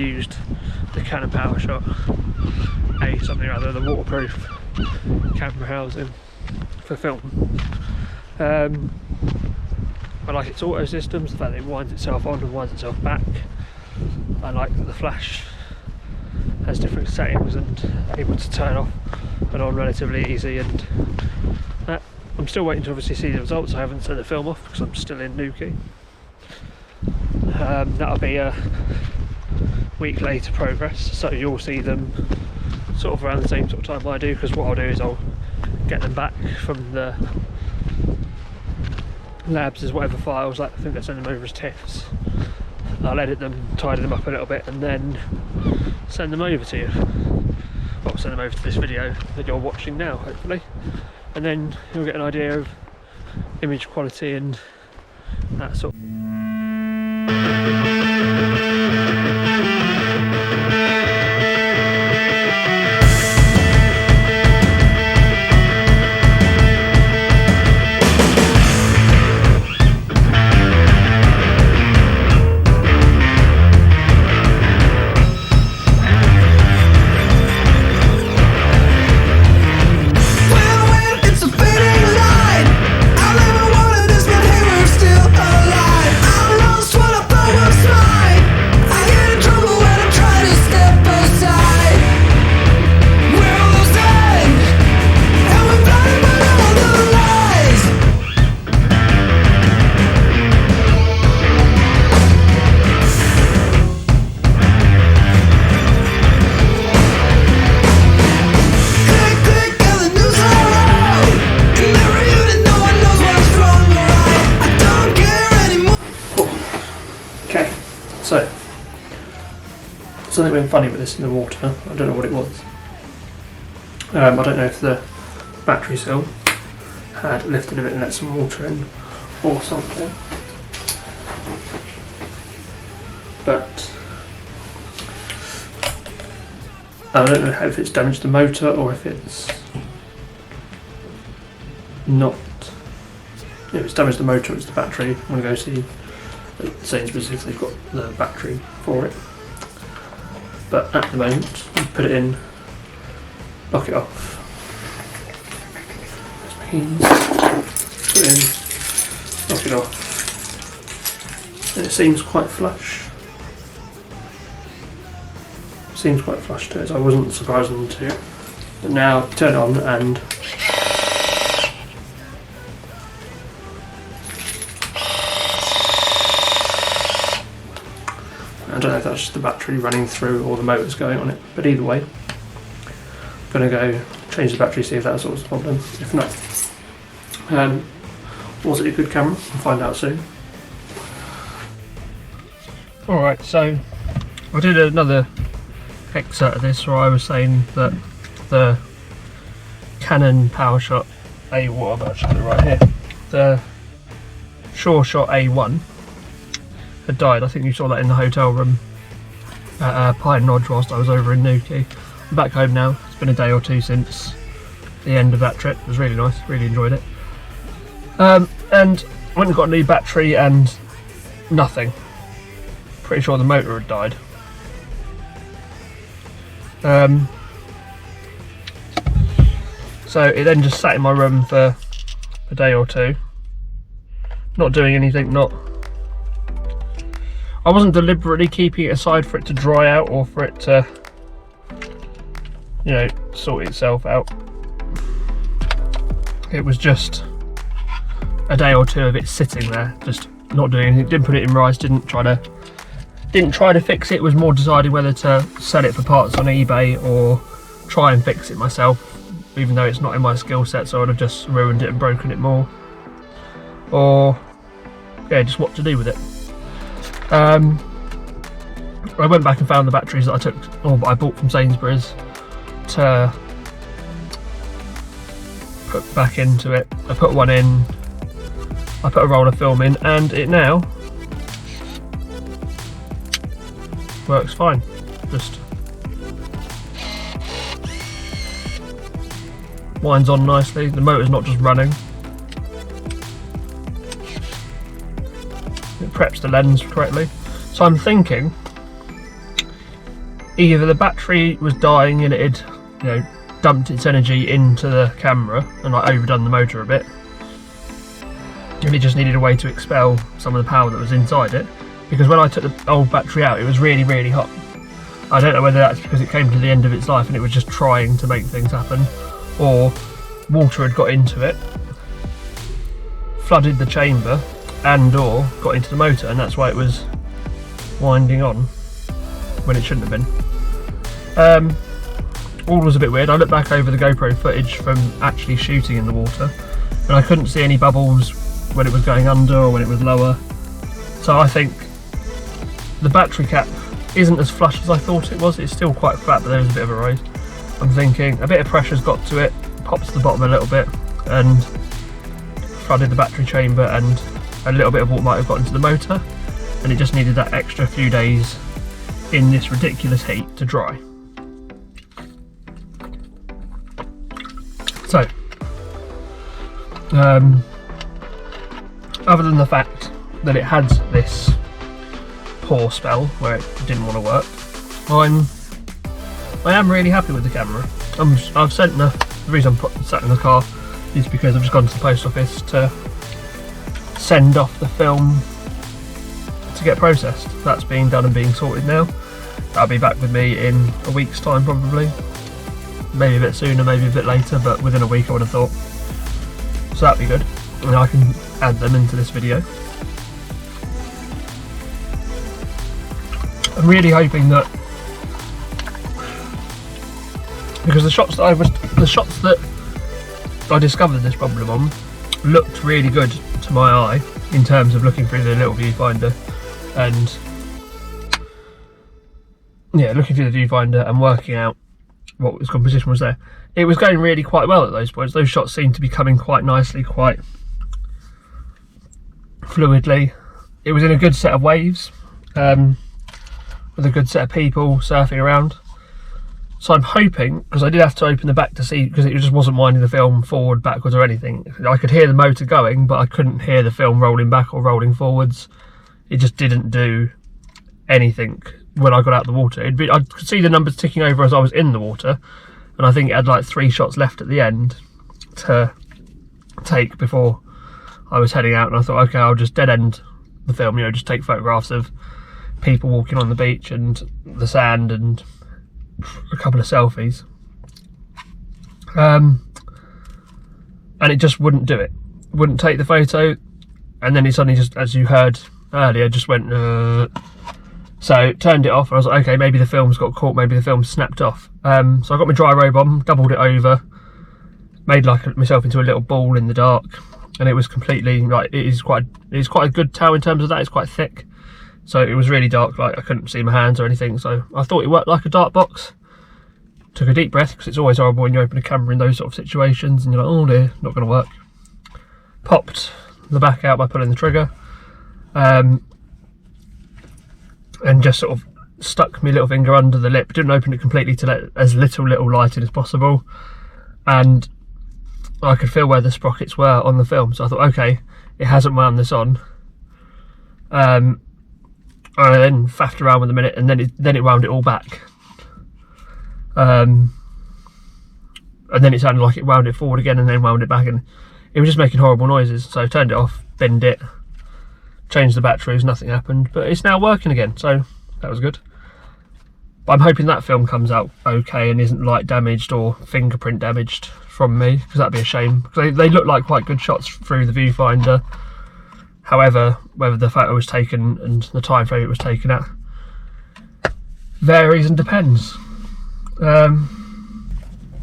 used the Canon PowerShot A something or other, the waterproof camera housing for film. I like its auto systems, the fact that it winds itself on and winds itself back. I like that the flash has different settings and able to turn off and on relatively easy, and I'm still waiting to obviously see the results. I haven't sent the film off because I'm still in Newquay. That'll be a week later progress, so you'll see them sort of around the same sort of time I do, because what I'll do is I'll get them back from the labs as whatever files, like I think I send them over as TIFFs. I'll edit them, tidy them up a little bit, and then send them over to you. Well, send them over to this video that you're watching now, hopefully, and then you'll get an idea of image quality and that sort of. So, something went funny with this in the water. I don't know what it was. I don't know if the battery cell had lifted a bit and let some water in or something. But I don't know if it's damaged the motor or if it's not. If it's damaged the motor, it's the battery. I'm going to go see Sainsbury's if they've got the battery for it. But at the moment, you put it in, lock it off. Put it in, lock it off. And it seems quite flush. Seems quite flush to it, so I wasn't surprised to it. But now turn it on and I don't know if that's just the battery running through or the motor's going on it, but either way, I'm going to go change the battery, see if that solves the problem. If not, was it a good camera? We'll find out soon. Alright, so I did another excerpt of this where I was saying that the Canon PowerShot A1, I've actually got it right here, the SureShot A1 had died. I think you saw that in the hotel room at Pine Lodge whilst I was over in Newquay. I'm back home now. It's been a day or two since the end of that trip. It was really nice, really enjoyed it. And went and got a new battery and nothing. Pretty sure the motor had died. So it then just sat in my room for a day or two, not doing anything, I wasn't deliberately keeping it aside for it to dry out or for it to, you know, sort itself out. It was just a day or two of it sitting there, just not doing anything. Didn't put it in rice, didn't try to fix it. It was more deciding whether to sell it for parts on eBay or try and fix it myself, even though it's not in my skill set, so I'd have just ruined it and broken it more. Or, yeah, just what to do with it. I went back and found the batteries that I bought from Sainsbury's to put back into it. I put one in, I put a roll of film in, and it now works fine. Just winds on nicely. The motor's not just running. It preps the lens correctly. So I'm thinking either the battery was dying and it had, you know, dumped its energy into the camera and like overdone the motor a bit, and it just needed a way to expel some of the power that was inside it, because when I took the old battery out it was really, really hot. I don't know whether that's because it came to the end of its life and it was just trying to make things happen, or water had got into it, flooded the chamber, and or got into the motor, and that's why it was winding on when it shouldn't have been. All was a bit weird. I looked back over the GoPro footage from actually shooting in the water, and I couldn't see any bubbles when it was going under or when it was lower. So I think the battery cap isn't as flush as I thought it was. It's still quite flat, but there's a bit of a rise. I'm thinking a bit of pressure's got to it, popped to the bottom a little bit, and flooded the battery chamber, and a little bit of water might have got into the motor, and it just needed that extra few days in this ridiculous heat to dry. So, other than the fact that it had this poor spell where it didn't want to work, I am really happy with the camera. I've sent the reason I'm sat in the car is because I've just gone to the post office to send off the film to get processed. That's being done and being sorted now. That'll be back with me in a week's time probably. Maybe a bit sooner, maybe a bit later, but within a week I would have thought. So that'd be good. And I can add them into this video. I'm really hoping that, because the shots that I discovered this problem on looked really good to my eye in terms of looking through the little viewfinder and looking through the viewfinder and working out what his composition was there. It was going really quite well at those points. Those shots seemed to be coming quite nicely, quite fluidly. It was in a good set of waves, with a good set of people surfing around. So I'm hoping, because I did have to open the back to see, because it just wasn't winding the film forward, backwards or anything. I could hear the motor going, but I couldn't hear the film rolling back or rolling forwards. It just didn't do anything when I got out of the water. I could see the numbers ticking over as I was in the water, and I think it had like 3 shots left at the end to take before I was heading out, and I thought, okay, I'll just dead end the film, you know, just take photographs of people walking on the beach and the sand and a couple of selfies, and it just wouldn't do it, wouldn't take the photo, and then it suddenly just, as you heard earlier, just went so turned it off. I was like, okay, maybe the film's got caught, maybe the film snapped off. So I got my dry robe on, doubled it over, made like myself into a little ball in the dark, and it was completely like, it's quite a good towel in terms of that. It's quite thick, so it was really dark, like I couldn't see my hands or anything, so I thought it worked like a dart box. Took a deep breath, because it's always horrible when you open a camera in those sort of situations and you're like, oh dear, not going to work. Popped the back out by pulling the trigger, and just sort of stuck my little finger under the lip, didn't open it completely to let as little light in as possible, and I could feel where the sprockets were on the film, so I thought, okay, it hasn't wound this on. I then faffed around with a minute, and then it wound it all back. And then it sounded like it wound it forward again and then wound it back, and it was just making horrible noises. So I turned it off, binned it, changed the batteries, nothing happened, but it's now working again, so that was good. But I'm hoping that film comes out okay and isn't light damaged or fingerprint damaged from me, because that'd be a shame, because they look like quite good shots through the viewfinder. However, whether the photo was taken and the time frame it was taken at varies and depends.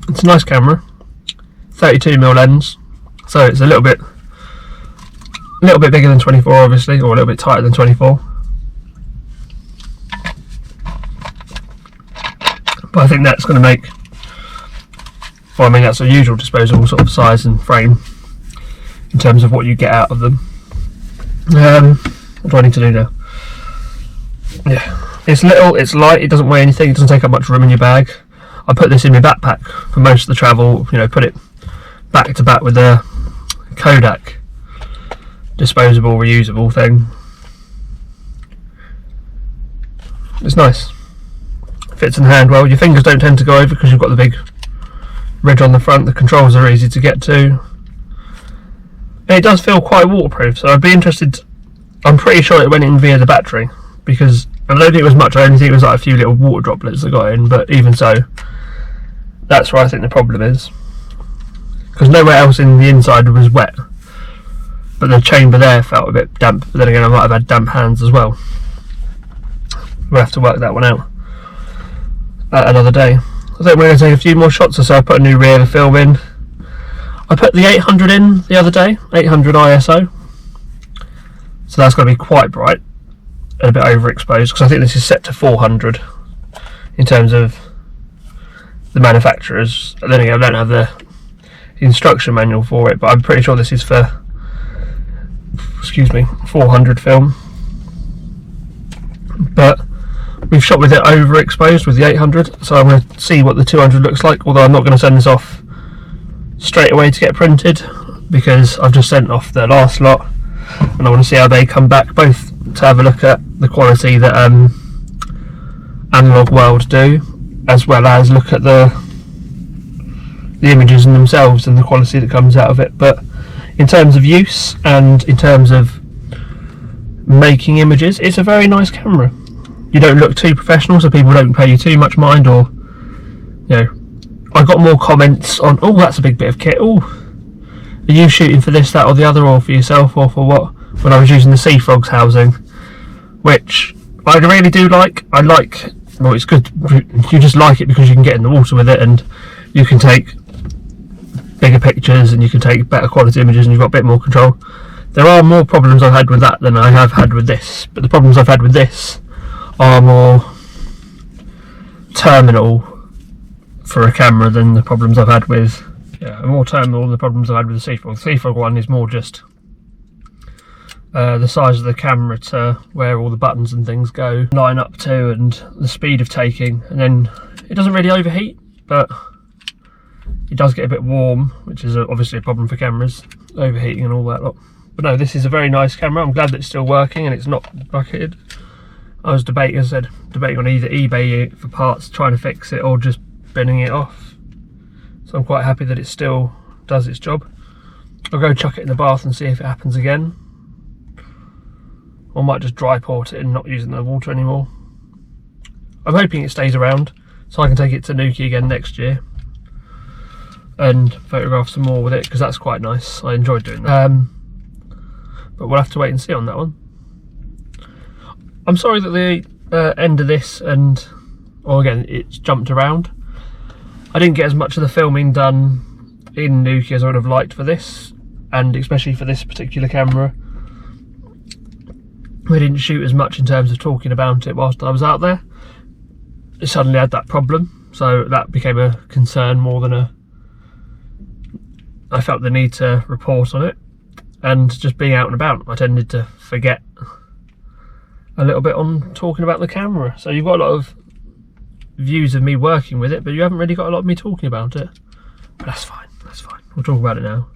It's a nice camera, 32mm lens, so it's a little bit bigger than 24 obviously, or a little bit tighter than 24. But I think that's going to make, well, I mean that's a usual disposable sort of size and frame in terms of what you get out of them. What do I need to do now? Yeah, it's little, it's light, it doesn't weigh anything, it doesn't take up much room in your bag. I put this in my backpack for most of the travel, you know, put it back to back with the Kodak disposable, reusable thing. It's nice. fits in the hand well. Your fingers don't tend to go over because you've got the big ridge on the front. The controls are easy to get to. And it does feel quite waterproof, so I'd be interested. I'm pretty sure it went in via the battery, because I don't think it was much. I only think it was like a few little water droplets that got in, but even so, that's where I think the problem is, because nowhere else in the inside was wet, but the chamber there felt a bit damp. But then again, I might have had damp hands as well. We'll have to work that one out another day. I think we're going to take a few more shots, so I put a new rear film in. I put the 800 in the other day, 800 ISO, so that's going to be quite bright and a bit overexposed, because I think this is set to 400 in terms of the manufacturers. And then again, I don't have the instruction manual for it, but I'm pretty sure this is for, 400 film. But we've shot with it overexposed with the 800, so I'm going to see what the 200 looks like, although I'm not going to send this off straight away to get printed, because I've just sent off the last lot and I want to see how they come back, both to have a look at the quality that Analog World do, as well as look at the images in themselves and the quality that comes out of it. But in terms of use and in terms of making images, it's a very nice camera. You don't look too professional, so people don't pay you too much mind, or, you know, I got more comments on, oh, that's a big bit of kit, oh, are you shooting for this, that or the other, or for yourself, or for what, when I was using the Sea Frogs housing, which I really do like. I like, well, it's good, you just like it because you can get in the water with it, and you can take bigger pictures, and you can take better quality images, and you've got a bit more control. There are more problems I've had with that than I have had with this, but the problems I've had with this are more terminal for a camera than the problems I've had with, more terminal than the problems I've had with the Sea Frog. The Sea Frog one is more just the size of the camera to where all the buttons and things go, line up to, and the speed of taking, and then it doesn't really overheat, but it does get a bit warm, which is obviously a problem for cameras, overheating and all that lot. But no, this is a very nice camera. I'm glad that it's still working and it's not bucketed. I was debating, as I said, on either eBay it for parts, trying to fix it, or just binning it off. So I'm quite happy that it still does its job. I'll go chuck it in the bath and see if it happens again. Or might just dry port it and not using the water anymore. I'm hoping it stays around so I can take it to Newquay again next year and photograph some more with it, because that's quite nice. I enjoyed doing that. But we'll have to wait and see on that one. I'm sorry that the end of this again, it's jumped around. I didn't get as much of the filming done in Newquay as I would have liked for this, and especially for this particular camera. We didn't shoot as much in terms of talking about it whilst I was out there. It suddenly had that problem, so that became a concern more than I felt the need to report on it. And just being out and about, I tended to forget a little bit on talking about the camera. So you've got a lot of views of me working with it, but you haven't really got a lot of me talking about it. But that's fine, we'll talk about it now.